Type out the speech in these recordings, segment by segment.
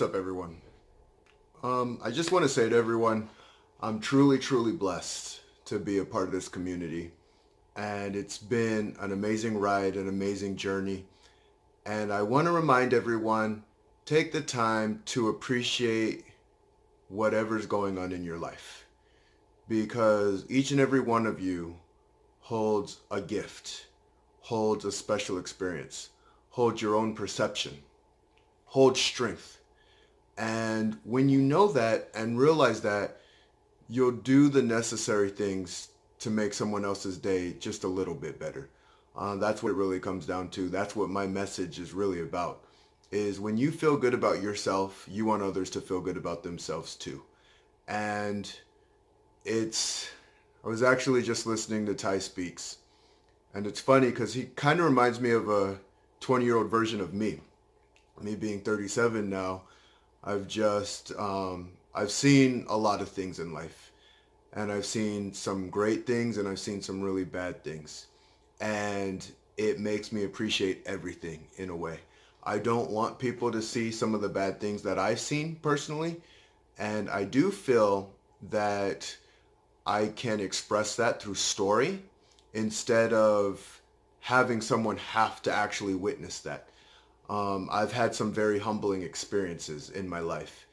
What's up, everyone? I just want to say to everyone, I'm truly, truly blessed to be a part of this community. And it's been an amazing ride, an amazing journey. And I want to remind everyone, take the time to appreciate whatever's going on in your life. Because each and every one of you holds a gift, holds a special experience, holds your own perception, holds strength. And when you know that and realize that, you'll do the necessary things to make someone else's day just a little bit better. That's what it really comes down to. That's what my message is really about. Is when you feel good about yourself, you want others to feel good about themselves too. And it's, I was actually just listening to Ty Speaks. And it's funny because he kind of reminds me of a 20-year-old version of me. Me being 37 now, I've seen a lot of things in life, and I've seen some great things, and I've seen some really bad things, and it makes me appreciate everything in a way. I don't want people to see some of the bad things that I've seen personally, and I do feel that I can express that through story instead of having someone have to actually witness that. I've had some very humbling experiences in my life,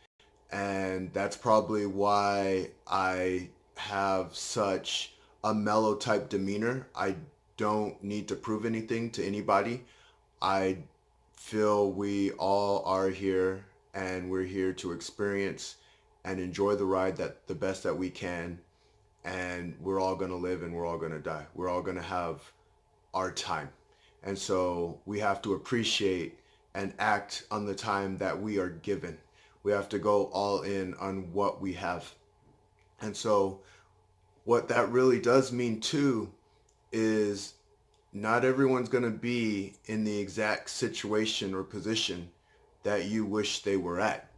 and that's probably why I have such a mellow type demeanor. I don't need to prove anything to anybody. I feel we all are here, and we're here to experience and enjoy the ride that the best that we can, and we're all going to live and we're all going to die. We're all going to have our time. And so we have to appreciate and act on the time that we are given. We have to go all in on what we have. And so what that really does mean too is not everyone's going to be in the exact situation or position that you wish they were at.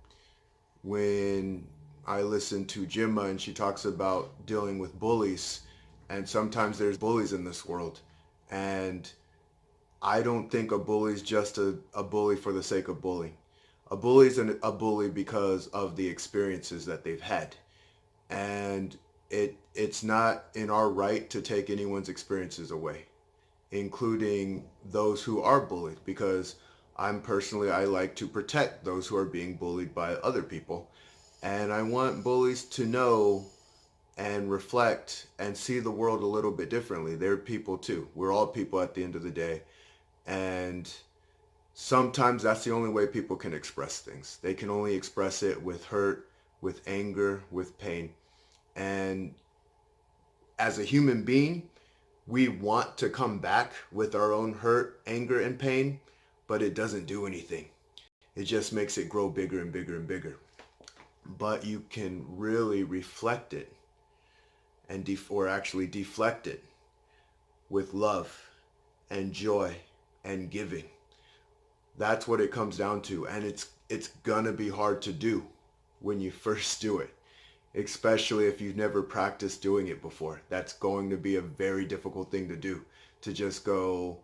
When I listen to Gemma and she talks about dealing with bullies, and sometimes there's bullies in this world, and I don't think a bully is just a bully for the sake of bullying. A bully is a bully because of the experiences that they've had. And it's not in our right to take anyone's experiences away, including those who are bullied, because I like to protect those who are being bullied by other people. And I want bullies to know and reflect and see the world a little bit differently. They're people too. We're all people at the end of the day. And sometimes that's the only way people can express things. They can only express it with hurt, with anger, with pain. And as a human being, we want to come back with our own hurt, anger, and pain, but it doesn't do anything. It just makes it grow bigger and bigger and bigger. But you can really reflect it and or actually deflect it with love and joy and giving. That's what it comes down to. And it's gonna be hard to do when you first do it, especially if you've never practiced doing it before. That's going to be a very difficult thing to do, to just go,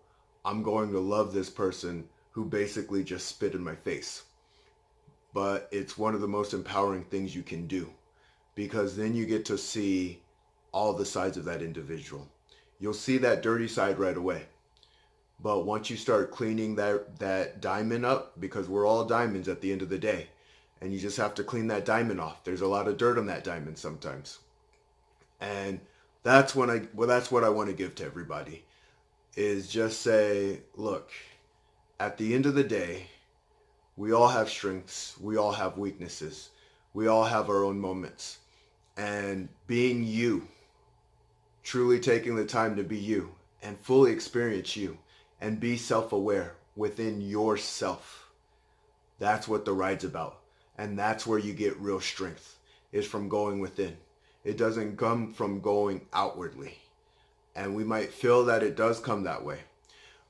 I'm going to love this person who basically just spit in my face. But it's one of the most empowering things you can do, because then you get to see all the sides of that individual. You'll see that dirty side right away. But once you start cleaning that diamond up, because we're all diamonds at the end of the day, and you just have to clean that diamond off. There's a lot of dirt on that diamond sometimes. And that's that's what I want to give to everybody, is just say, look, at the end of the day, we all have strengths, we all have weaknesses, we all have our own moments. And being you, truly taking the time to be you and fully experience you and be self-aware within yourself. That's what the ride's about. And that's where you get real strength, is from going within. It doesn't come from going outwardly. And we might feel that it does come that way.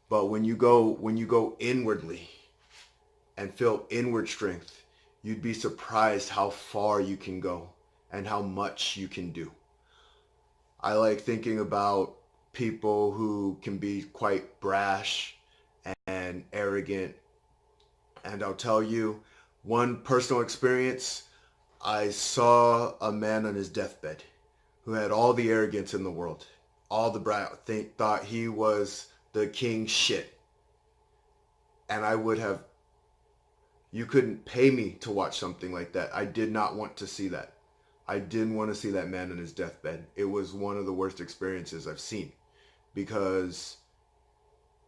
But when you go inwardly and feel inward strength, you'd be surprised how far you can go and how much you can do. I like thinking about people who can be quite brash and arrogant. And I'll tell you, One personal experience, I saw a man on his deathbed who had all the arrogance in the world, all the thought he was the king shit. And I would have, you couldn't pay me to watch something like that. I did not want to see that. I didn't want to see that man on his deathbed. It was one of the worst experiences I've seen, because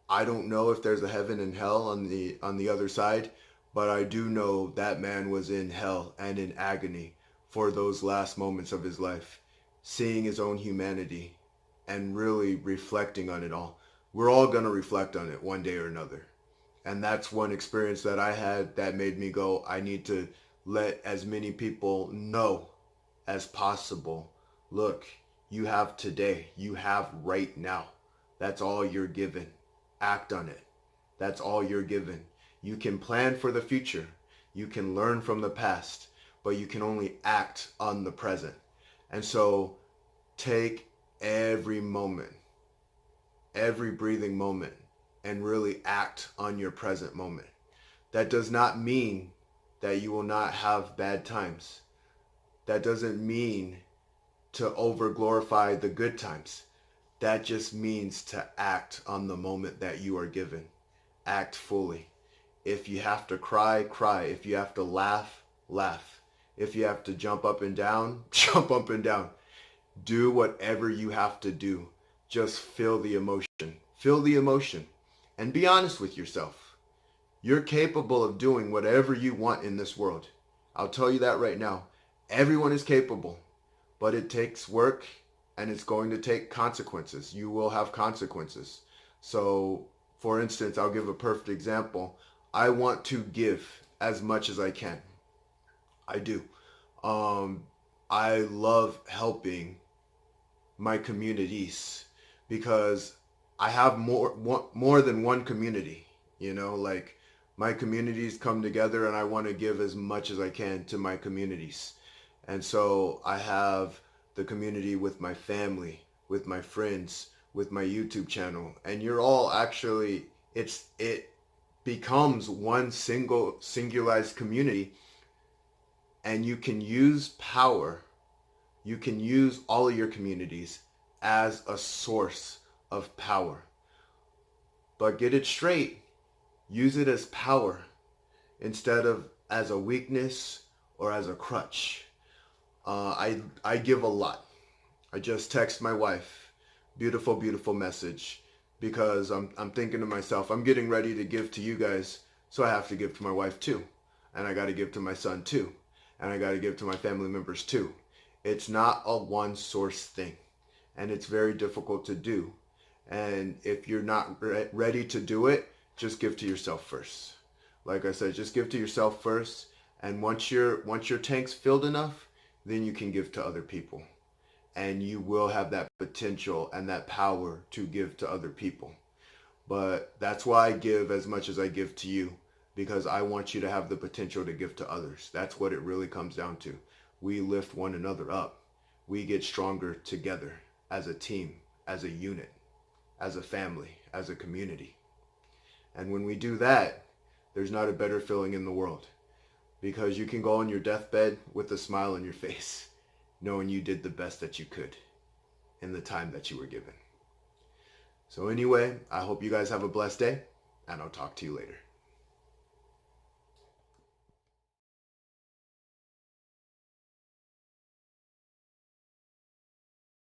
I don't know if there's a heaven and hell on the other side, but I do know that man was in hell and in agony for those last moments of his life, seeing his own humanity and really reflecting on it all. We're all going to reflect on it one day or another. And that's one experience that I had that made me go, I need to let as many people know as possible. Look, you have today. You have right now. That's all you're given. Act on it. That's all you're given. You can plan for the future. You can learn from the past, but you can only act on the present. And so take every moment, every breathing moment, and really act on your present moment. That does not mean that you will not have bad times. That doesn't mean to over glorify the good times. That just means to act on the moment that you are given. Act fully. If you have to cry, cry. If you have to laugh, laugh. If you have to jump up and down, jump up and down. Do whatever you have to do. Just feel the emotion. Feel the emotion. And be honest with yourself. You're capable of doing whatever you want in this world. I'll tell you that right now. Everyone is capable, but it takes work and it's going to take consequences. You will have consequences. So, for instance, I'll give a perfect example. I want to give as much as I can. I do. I love helping my communities because I have more than one community. You know, like my communities come together and I want to give as much as I can to my communities. And so I have the community with my family, with my friends, with my YouTube channel. And you're all actually, it becomes one singularized community, and you can use power. You can use all of your communities as a source of power. But get it straight. Use it as power instead of as a weakness or as a crutch. I give a lot. I just text my wife, beautiful, beautiful message, because I'm thinking to myself, I'm getting ready to give to you guys, so I have to give to my wife too. And I got to give to my son too. And I got to give to my family members too. It's not a one source thing. And it's very difficult to do. And if you're not ready to do it, just give to yourself first. Like I said, just give to yourself first. And once your tank's filled enough, then you can give to other people. And you will have that potential and that power to give to other people. But that's why I give as much as I give to you, because I want you to have the potential to give to others. That's what it really comes down to. We lift one another up. We get stronger together as a team, as a unit, as a family, as a community. And when we do that, there's not a better feeling in the world, because you can go on your deathbed with a smile on your face, knowing you did the best that you could in the time that you were given. So anyway, I hope you guys have a blessed day, and I'll talk to you later.